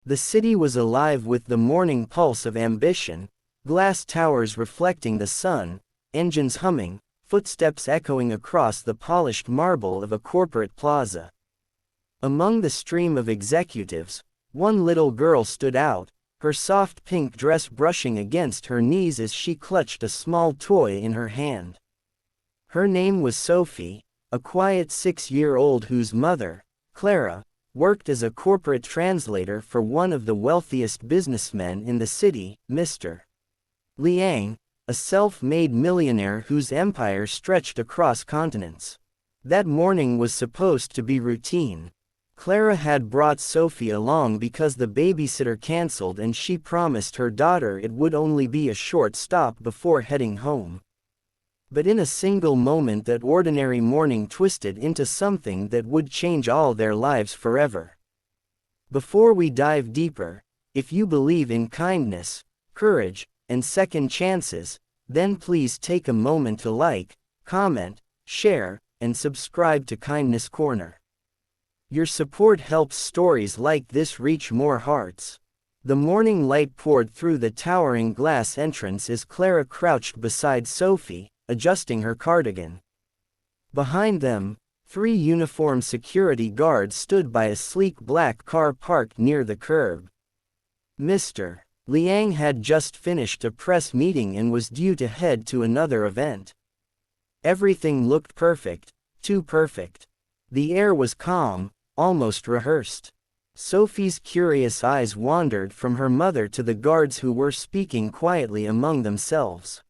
The city was alive with the morning pulse of ambition, glass towers reflecting the sun, engines humming, footsteps echoing across the polished marble of a corporate plaza. Among the stream of executives, one little girl stood out, her soft pink dress brushing against her knees as she clutched a small toy in her hand. Her name was Sophie, a quiet 6-year-old whose mother, Clara, worked as a corporate translator for one of the wealthiest businessmen in the city, Mr. Liang, a self-made millionaire whose empire stretched across continents. That morning was supposed to be routine. Clara had brought Sophie along because the babysitter canceled and she promised her daughter it would only be a short stop before heading home. But in a single moment that ordinary morning twisted into something that would change all their lives forever. Before we dive deeper, if you believe in kindness, courage, and second chances, then please take a moment to like, comment, share, and subscribe to Kindness Corner. Your support helps stories like this reach more hearts. The morning light poured through the towering glass entrance as Clara crouched beside Sophie, adjusting her cardigan. Behind them, 3 uniformed security guards stood by a sleek black car parked near the curb. Mr. Liang had just finished a press meeting and was due to head to another event. Everything looked perfect, too perfect. The air was calm, almost rehearsed. Sophie's curious eyes wandered from her mother to the guards who were speaking quietly among themselves.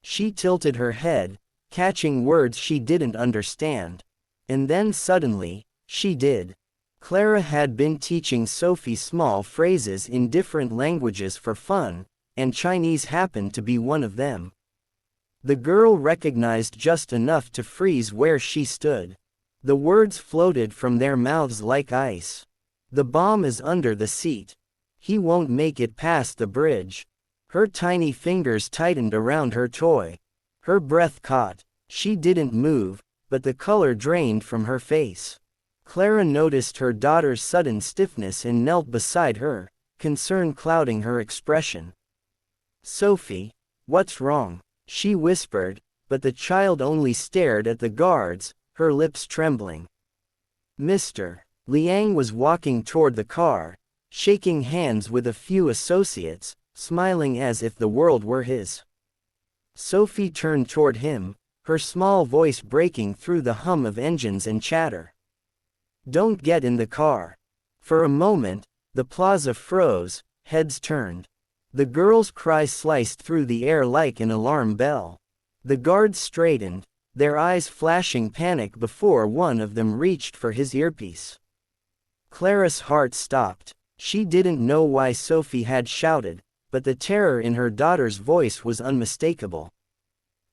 She tilted her head, catching words she didn't understand. And then suddenly, she did. Clara had been teaching Sophie small phrases in different languages for fun, and Chinese happened to be one of them. The girl recognized just enough to freeze where she stood. The words floated from their mouths like ice. The bomb is under the seat. He won't make it past the bridge. Her tiny fingers tightened around her toy. Her breath caught. She didn't move, but the color drained from her face. Clara noticed her daughter's sudden stiffness and knelt beside her, concern clouding her expression. "Sophie, what's wrong?" she whispered, but the child only stared at the guards, her lips trembling. Mr. Liang was walking toward the car, shaking hands with a few associates, smiling as if the world were his. Sophie turned toward him, her small voice breaking through the hum of engines and chatter. "Don't get in the car." For a moment, the plaza froze, heads turned. The girl's cry sliced through the air like an alarm bell. The guards straightened, their eyes flashing panic before one of them reached for his earpiece. Clara's heart stopped. She didn't know why Sophie had shouted, but the terror in her daughter's voice was unmistakable.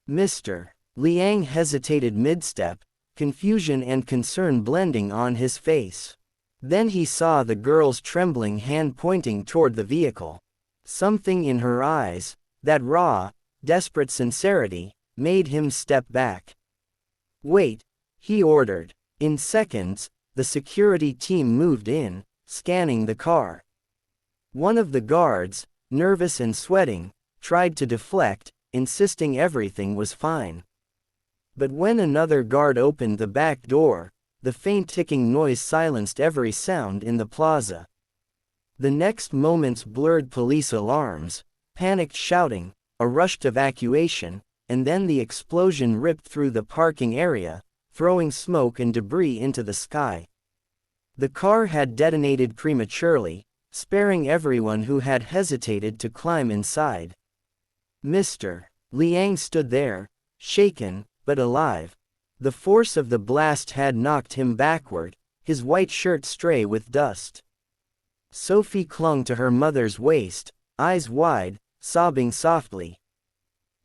Mr. Liang hesitated mid-step, confusion and concern blending on his face. Then he saw the girl's trembling hand pointing toward the vehicle. Something in her eyes, that raw, desperate sincerity, made him step back. "Wait," he ordered. In seconds, the security team moved in, scanning the car. One of the guards, nervous and sweating, tried to deflect, insisting everything was fine. But when another guard opened the back door, the faint ticking noise silenced every sound in the plaza. The next moment's blurred police alarms, panicked shouting, a rushed evacuation, and then the explosion ripped through the parking area, throwing smoke and debris into the sky. The car had detonated prematurely, sparing everyone who had hesitated to climb inside. Mr. Liang stood there, shaken, but alive. The force of the blast had knocked him backward, his white shirt stray with dust. Sophie clung to her mother's waist, eyes wide, sobbing softly.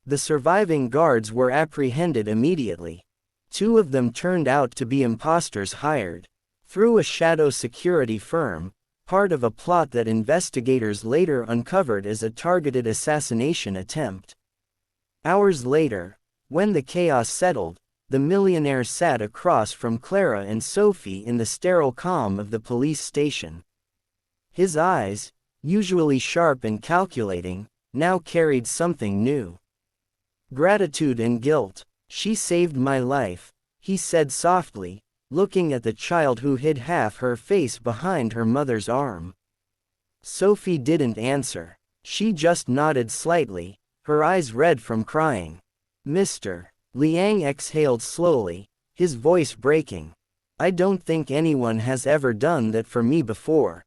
The surviving guards were apprehended immediately. 2 of them turned out to be imposters hired through a shadow security firm, part of a plot that investigators later uncovered as a targeted assassination attempt. Hours later, when the chaos settled, the millionaire sat across from Clara and Sophie in the sterile calm of the police station. His eyes, usually sharp and calculating, now carried something new. Gratitude and guilt. She saved my life, he said softly, looking at the child who hid half her face behind her mother's arm. Sophie didn't answer. She just nodded slightly, her eyes red from crying. Mr. Liang exhaled slowly, his voice breaking. I don't think anyone has ever done that for me before.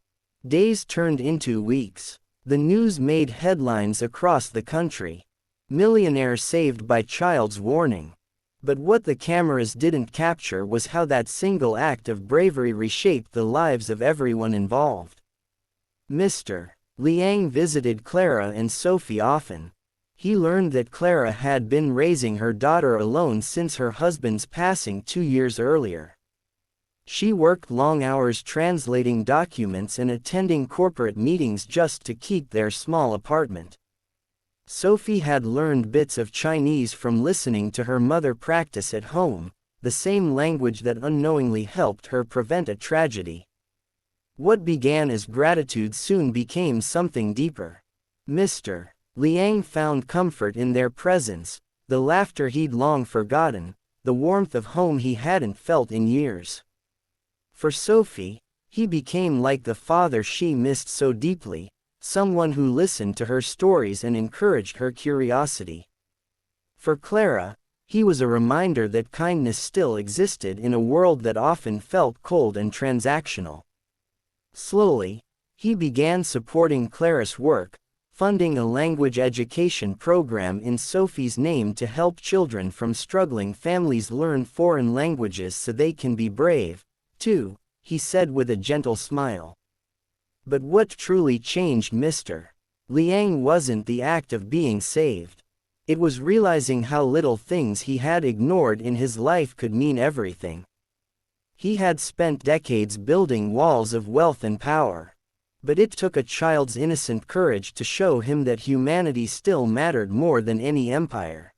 Days turned into weeks. The news made headlines across the country. Millionaire saved by child's warning. But what the cameras didn't capture was how that single act of bravery reshaped the lives of everyone involved. Mr. Liang visited Clara and Sophie often. He learned that Clara had been raising her daughter alone since her husband's passing 2 years earlier. She worked long hours translating documents and attending corporate meetings just to keep their small apartment. Sophie had learned bits of Chinese from listening to her mother practice at home, the same language that unknowingly helped her prevent a tragedy. What began as gratitude soon became something deeper. Mr. Liang found comfort in their presence, the laughter he'd long forgotten, the warmth of home he hadn't felt in years. For Sophie, he became like the father she missed so deeply, someone who listened to her stories and encouraged her curiosity. For Clara, he was a reminder that kindness still existed in a world that often felt cold and transactional. Slowly, he began supporting Clara's work, funding a language education program in Sophie's name to help children from struggling families learn foreign languages so they can be brave, too, he said with a gentle smile. But what truly changed Mr. Liang wasn't the act of being saved. It was realizing how little things he had ignored in his life could mean everything. He had spent decades building walls of wealth and power. But it took a child's innocent courage to show him that humanity still mattered more than any empire.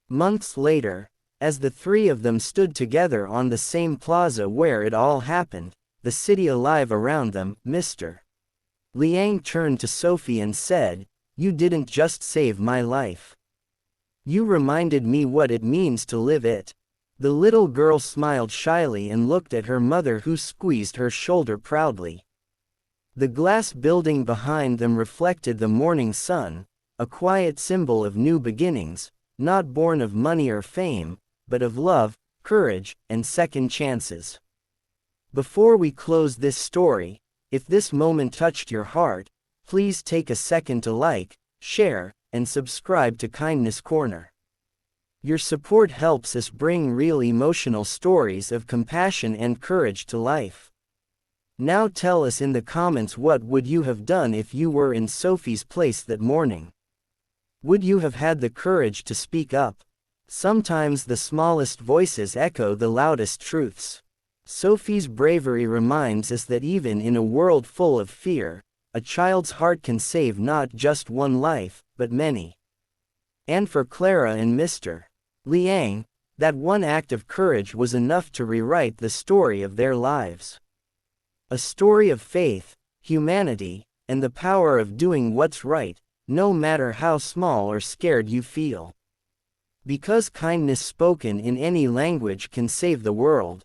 Months later, as the three of them stood together on the same plaza where it all happened, the city alive around them, Mr. Liang turned to Sophie and said, "You didn't just save my life. You reminded me what it means to live it." The little girl smiled shyly and looked at her mother, who squeezed her shoulder proudly. The glass building behind them reflected the morning sun, a quiet symbol of new beginnings, not born of money or fame, but of love, courage, and second chances. Before we close this story, if this moment touched your heart, please take a second to like, share, and subscribe to Kindness Corner. Your support helps us bring real emotional stories of compassion and courage to life. Now tell us in the comments, what would you have done if you were in Sophie's place that morning? Would you have had the courage to speak up? Sometimes the smallest voices echo the loudest truths. Sophie's bravery reminds us that even in a world full of fear, a child's heart can save not just one life, but many. And for Clara and Mr. Liang, that one act of courage was enough to rewrite the story of their lives. A story of faith, humanity, and the power of doing what's right, no matter how small or scared you feel. Because kindness spoken in any language can save the world.